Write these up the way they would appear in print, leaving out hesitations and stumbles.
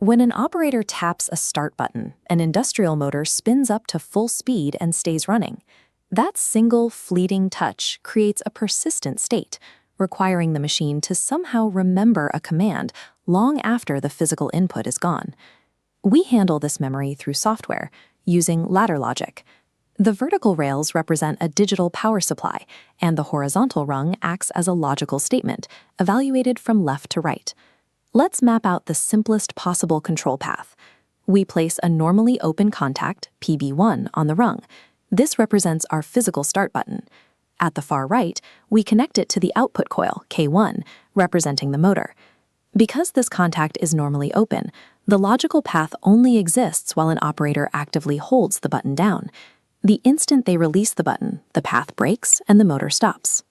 When an operator taps a start button, an industrial motor spins up to full speed and stays running. That single, fleeting touch creates a persistent state, requiring the machine to somehow remember a command long after the physical input is gone. We handle this memory through software, using ladder logic. The vertical rails represent a digital power supply, and the horizontal rung acts as a logical statement, evaluated from left to right. Let's map out the simplest possible control path. We place a normally open contact, PB1, on the rung. This represents our physical start button. At the far right, we connect it to the output coil, K1, representing the motor. Because this contact is normally open, the logical path only exists while an operator actively holds the button down. The instant they release the button, the path breaks and the motor stops.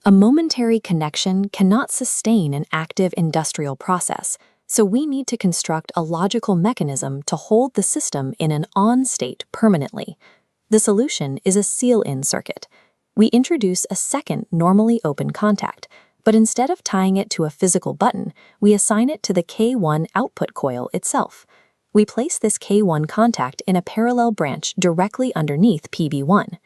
A momentary connection cannot sustain an active industrial process, so we need to construct a logical mechanism to hold the system in an on state permanently. The solution is a seal-in circuit. We introduce a second normally open contact, but instead of tying it to a physical button, we assign it to the K1 output coil itself. We place this K1 contact in a parallel branch directly underneath PB1.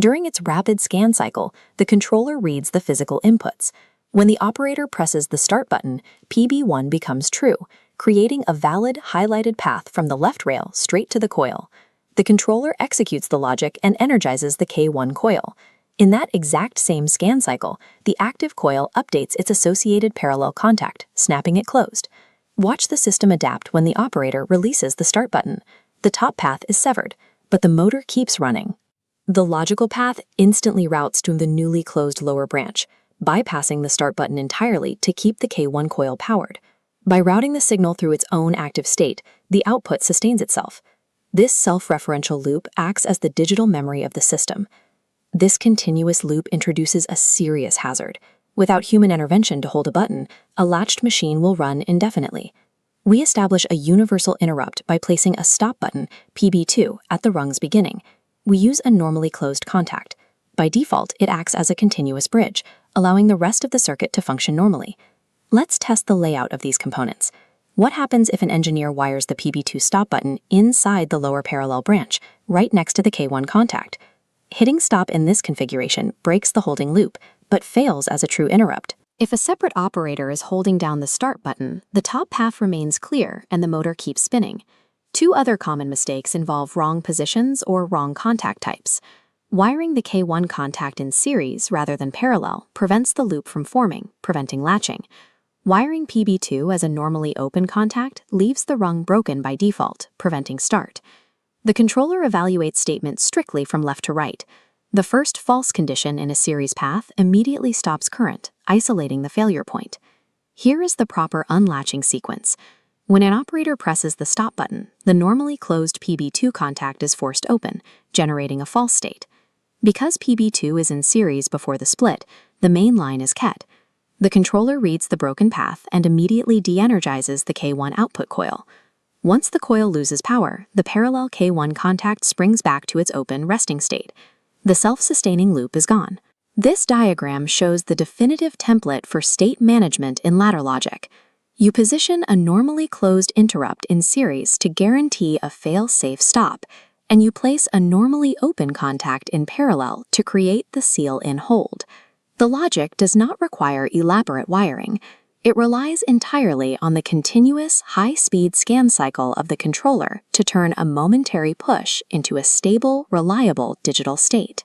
During its rapid scan cycle, the controller reads the physical inputs. When the operator presses the start button, PB1 becomes true, creating a valid highlighted path from the left rail straight to the coil. The controller executes the logic and energizes the K1 coil. In that exact same scan cycle, the active coil updates its associated parallel contact, snapping it closed. Watch the system adapt when the operator releases the start button. The top path is severed, but the motor keeps running. The logical path instantly routes to the newly closed lower branch, bypassing the start button entirely to keep the K1 coil powered. By routing the signal through its own active state, the output sustains itself. This self-referential loop acts as the digital memory of the system. This continuous loop introduces a serious hazard. Without human intervention to hold a button, a latched machine will run indefinitely. We establish a universal interrupt by placing a stop button, PB2, at the rung's beginning. We use a normally closed contact. By default, it acts as a continuous bridge, allowing the rest of the circuit to function normally. Let's test the layout of these components. What happens if an engineer wires the PB2 stop button inside the lower parallel branch, right next to the K1 contact? Hitting stop in this configuration breaks the holding loop, but fails as a true interrupt. If a separate operator is holding down the start button, the top path remains clear and the motor keeps spinning. Two other common mistakes involve wrong positions or wrong contact types. Wiring the K1 contact in series rather than parallel prevents the loop from forming, preventing latching. Wiring PB2 as a normally open contact leaves the rung broken by default, preventing start. The controller evaluates statements strictly from left to right. The first false condition in a series path immediately stops current, isolating the failure point. Here is the proper unlatching sequence. When an operator presses the stop button, the normally closed PB2 contact is forced open, generating a false state. Because PB2 is in series before the split, the main line is kept. The controller reads the broken path and immediately de-energizes the K1 output coil. Once the coil loses power, the parallel K1 contact springs back to its open resting state. The self-sustaining loop is gone. This diagram shows the definitive template for state management in ladder logic. You position a normally closed interrupt in series to guarantee a fail-safe stop, and you place a normally open contact in parallel to create the seal-in hold. The logic does not require elaborate wiring. It relies entirely on the continuous, high-speed scan cycle of the controller to turn a momentary push into a stable, reliable digital state.